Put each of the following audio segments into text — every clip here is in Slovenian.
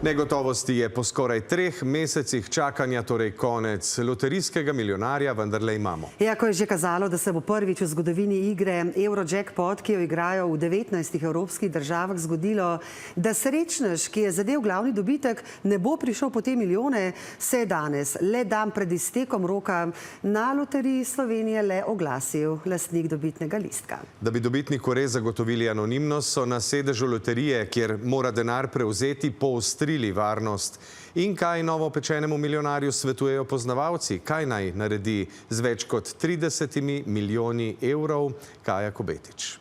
Negotovosti je po skoraj 3 mesecih čakanja, torej konec loterijskega milijonarja, vendarle imamo. Ko je že kazalo, da se bo prvič v zgodovini igre Eurojackpot, ki jo igrajo v 19 evropskih državah, zgodilo, da srečnež, ki je zadel glavni dobitek, ne bo prišel po te milijone, se je danes, le dan pred iztekom roka, na Loteriji Slovenije le oglasil lastnik dobitnega listka. Da bi dobitniku res zagotovili anonimnost, so na sedežu loterije, kjer mora denar prevzeti, poostrili varnost. In kaj novopečenemu milijonarju svetujejo poznavalci? Kaj naj naredi z več kot 30 milijoni evrov? Kaja Kobetič.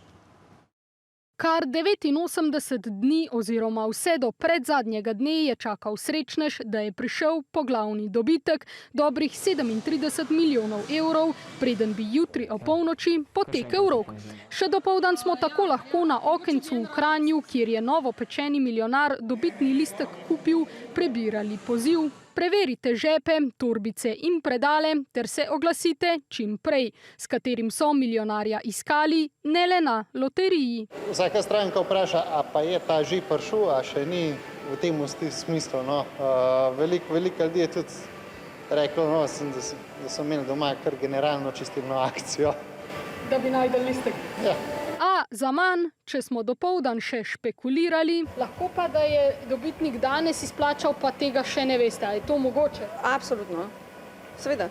Kar 89 dni oziroma vse do predzadnjega dne je čakal srečnež, da je prišel po glavni dobitek dobrih 37 milijonov evrov, preden bi jutri o polnoči potekel rok. Še dopoldan smo tako lahko na okencu v Kranju, kjer je novopečeni milijonar dobitni listek kupil, prebirali poziv: preverite žepe, torbice in predale ter se oglasite čim prej, s katerim so milijonarja iskali, ne le na loteriji. Vsaka stranka vpraša, a pa je ta že prišel, a še ni, v tem smislu. Veliko ljudi je tudi reklo, da so imeli doma kar generalno čistilno akcijo. Da bi najdel listek. Ja. A za manj, če smo dopoldan še špekulirali, lahko pa, da je dobitnik danes izplačal, pa tega še ne veste. A je to mogoče? Absolutno. Seveda.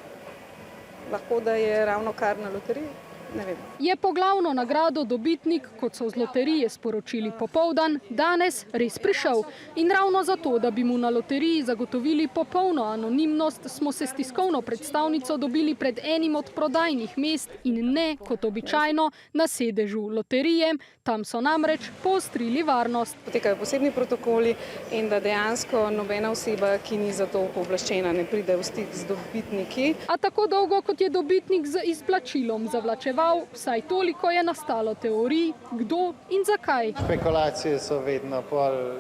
Lahko, da je ravno kar na loteriji. Ne vem. Je po glavno nagrado dobitnik, kot so z loterije sporočili popoldan, danes res prišel. In ravno zato, da bi mu na loteriji zagotovili popolno anonimnost, smo se s tiskovno predstavnico dobili pred enim od prodajnih mest in ne, kot običajno, na sedežu loterije. Tam so namreč poostrili varnost. Potekajo posebni protokoli in da dejansko nobena oseba, ki ni za to pooblaščena, ne pride v stik z dobitniki. A tako dolgo, kot je dobitnik z izplačilom zavlačeval, vsaj toliko je nastalo teorij, kdo in zakaj. Špekulacije so vedno pol,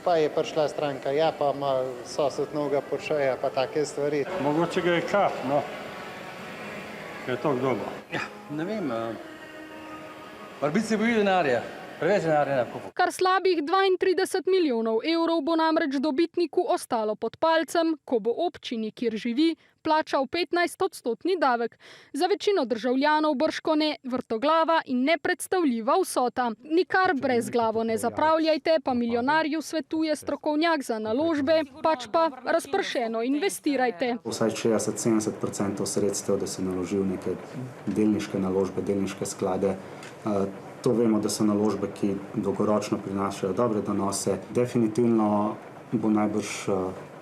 pa je prišla stranka, ja, pa ima sosed novega Porscheja, pa take stvari. Mogoče ga je kap, no. Je to dobro. Ja, ne vem, barbice boji denarja. Preveč denarja na kupu. Kar slabih 32 milijonov evrov bo namreč dobitniku ostalo pod palcem, ko bo občini, kjer živi, plačal 15% davek. Za večino državljanov bržkone vrtoglava in nepredstavljiva vsota. Nikar brezglavo ne zapravljajte, pa milijonarju svetuje strokovnjak za naložbe, pač pa razpršeno investirajte. Vsaj 60-70% sredstev, da se naloži v neke delniške naložbe, delniške sklade. To vemo, da so naložbe, ki dolgoročno prinašajo dobre donose. Definitivno bo najbrž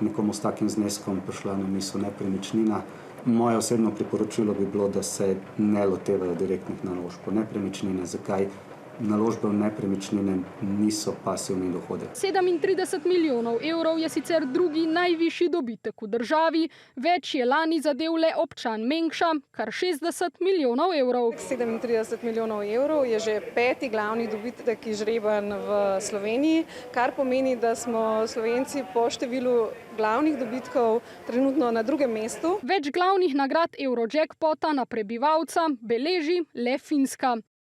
nekomu s takim zneskom prišla na misel nepremičnina. Moje osebno priporočilo bi bilo, da se ne lotevajo direktnih naložb v nepremičnine. Zakaj? Naložbe v nepremičnine niso pasivni dohodek. 37 milijonov evrov je sicer drugi najvišji dobitek v državi, več je lani zadev le občan Mengša, kar 60 milijonov evrov. 37 milijonov evrov je že 5. glavni dobitek izžreban v Sloveniji, kar pomeni, da smo Slovenci po številu glavnih dobitkov trenutno na 2. mestu. Več glavnih nagrad Eurojackpota na prebivalca beleži le Finska.